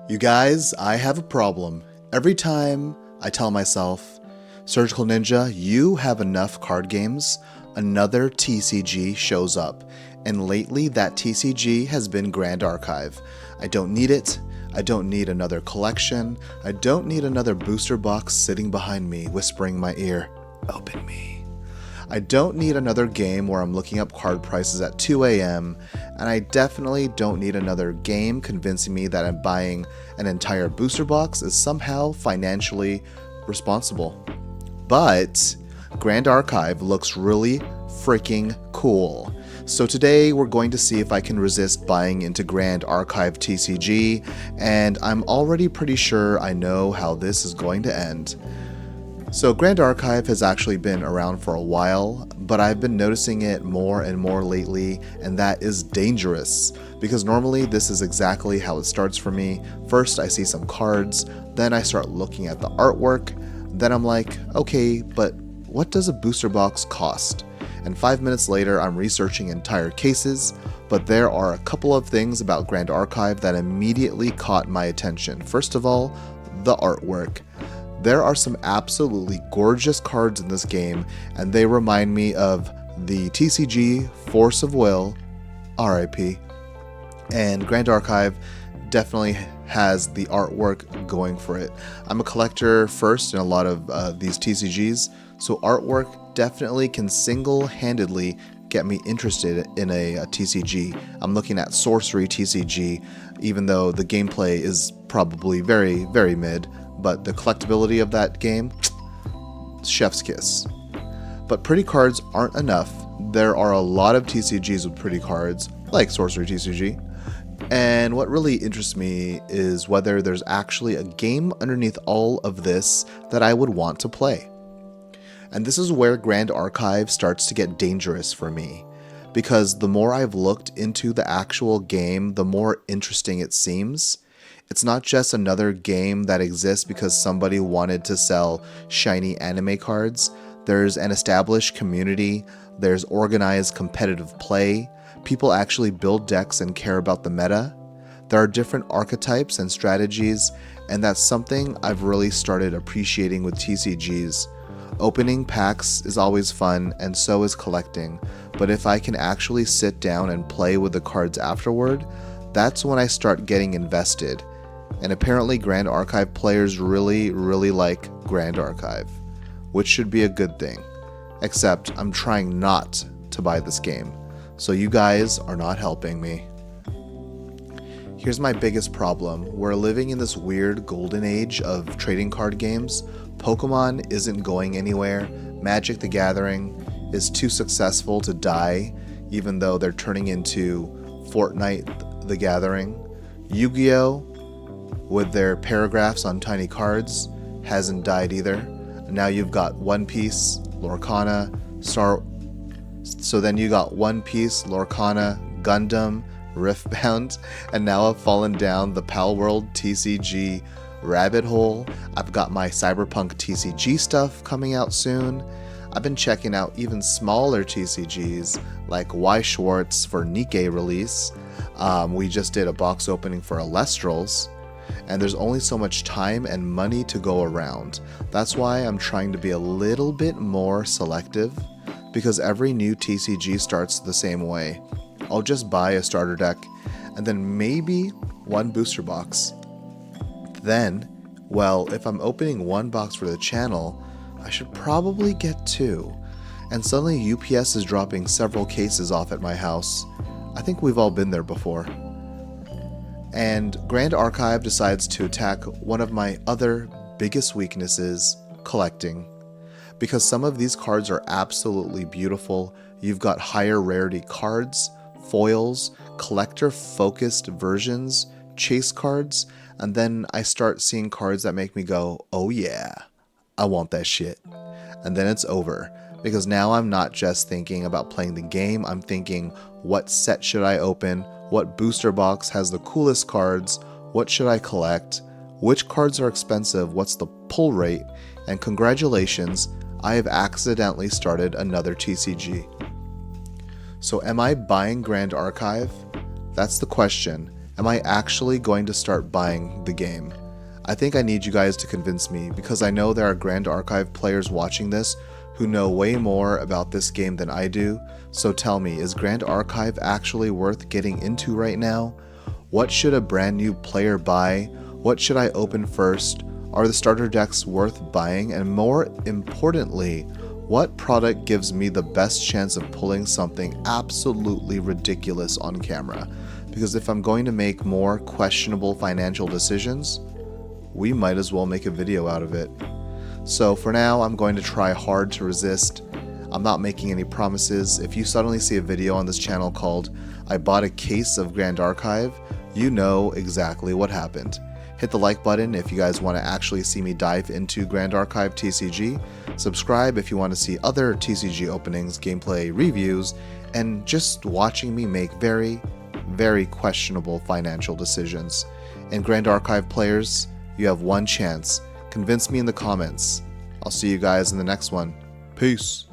You guys, I have a problem. Every time I tell myself, Surgical Ninja, you have enough card games, another TCG shows up. And lately, that TCG has been Grand Archive. I don't need it. I don't need another collection. I don't need another booster box sitting behind me, whispering in my ear, "Open me." I don't need another game where I'm looking up card prices at 2 a.m., and I definitely don't need another game convincing me that I'm buying an entire booster box is somehow financially responsible. But Grand Archive looks really freaking cool. So today we're going to see if I can resist buying into Grand Archive TCG, and I'm already pretty sure I know how this is going to end. So Grand Archive has actually been around for a while, but I've been noticing it more and more lately, and that is dangerous, because normally this is exactly how it starts for me. First I see some cards, then I start looking at the artwork, then I'm like, okay, but what does a booster box cost? And 5 minutes later I'm researching entire cases, but there are a couple of things about Grand Archive that immediately caught my attention. First of all, the artwork. There are some absolutely gorgeous cards in this game, and they remind me of the TCG Force of Will, RIP, and Grand Archive definitely has the artwork going for it. I'm a collector first in a lot of these TCGs, so artwork definitely can single-handedly get me interested in a TCG. I'm looking at Sorcery TCG, even though the gameplay is probably very, very mid, but the collectibility of that game, chef's kiss. But pretty cards aren't enough. There are a lot of TCGs with pretty cards, like Sorcery TCG. And what really interests me is whether there's actually a game underneath all of this that I would want to play. And this is where Grand Archive starts to get dangerous for me, because the more I've looked into the actual game, the more interesting it seems. It's not just another game that exists because somebody wanted to sell shiny anime cards. There's an established community, there's organized competitive play, people actually build decks and care about the meta. There are different archetypes and strategies, and that's something I've really started appreciating with TCGs. Opening packs is always fun, and so is collecting, but if I can actually sit down and play with the cards afterward, that's when I start getting invested. And apparently Grand Archive players really like Grand Archive, which should be a good thing. Except I'm trying not to buy this game, so you guys are not helping me. Here's my biggest problem. We're living in this weird golden age of trading card games. Pokemon isn't going anywhere. Magic the Gathering is too successful to die, even though they're turning into Fortnite the Gathering. Yu-Gi-Oh! With their paragraphs on tiny cards hasn't died either. Now you've got One Piece, Lorcana, So then you got One Piece, Lorcana, Gundam, Riftbound, and now I've fallen down the Palworld TCG rabbit hole. I've got my Cyberpunk TCG stuff coming out soon. I've been checking out even smaller TCGs like Y Schwartz for Nikkei release. We just did a box opening for Alestrals. And there's only so much time and money to go around. That's why I'm trying to be a little bit more selective, because every new TCG starts the same way. I'll just buy a starter deck and then maybe one booster box. Then, well, if I'm opening one box for the channel, I should probably get two. And suddenly UPS is dropping several cases off at my house. I think we've all been there before. And Grand Archive decides to attack one of my other biggest weaknesses, collecting. Because some of these cards are absolutely beautiful. You've got higher rarity cards, foils, collector-focused versions, chase cards, and then I start seeing cards that make me go, oh yeah, I want that shit. And then it's over. Because now I'm not just thinking about playing the game, I'm thinking, what set should I open? What booster box has the coolest cards? What should I collect? Which cards are expensive? What's the pull rate? And congratulations, I have accidentally started another TCG. So am I buying Grand Archive? That's the question. Am I actually going to start buying the game? I think I need you guys to convince me, because I know there are Grand Archive players watching this who know way more about this game than I do. So tell me, is Grand Archive actually worth getting into right now? What should a brand new player buy? What should I open first? Are the starter decks worth buying? And more importantly, what product gives me the best chance of pulling something absolutely ridiculous on camera? Because if I'm going to make more questionable financial decisions, we might as well make a video out of it. So for now, I'm going to try hard to resist. I'm not making any promises. If you suddenly see a video on this channel called "I bought a case of Grand Archive," you know exactly what happened. Hit the like button if you guys want to actually see me dive into Grand Archive TCG. Subscribe if you want to see other TCG openings, gameplay, reviews, and just watching me make very, very questionable financial decisions. And Grand Archive players, you have one chance. Convince me in the comments. I'll see you guys in the next one. Peace.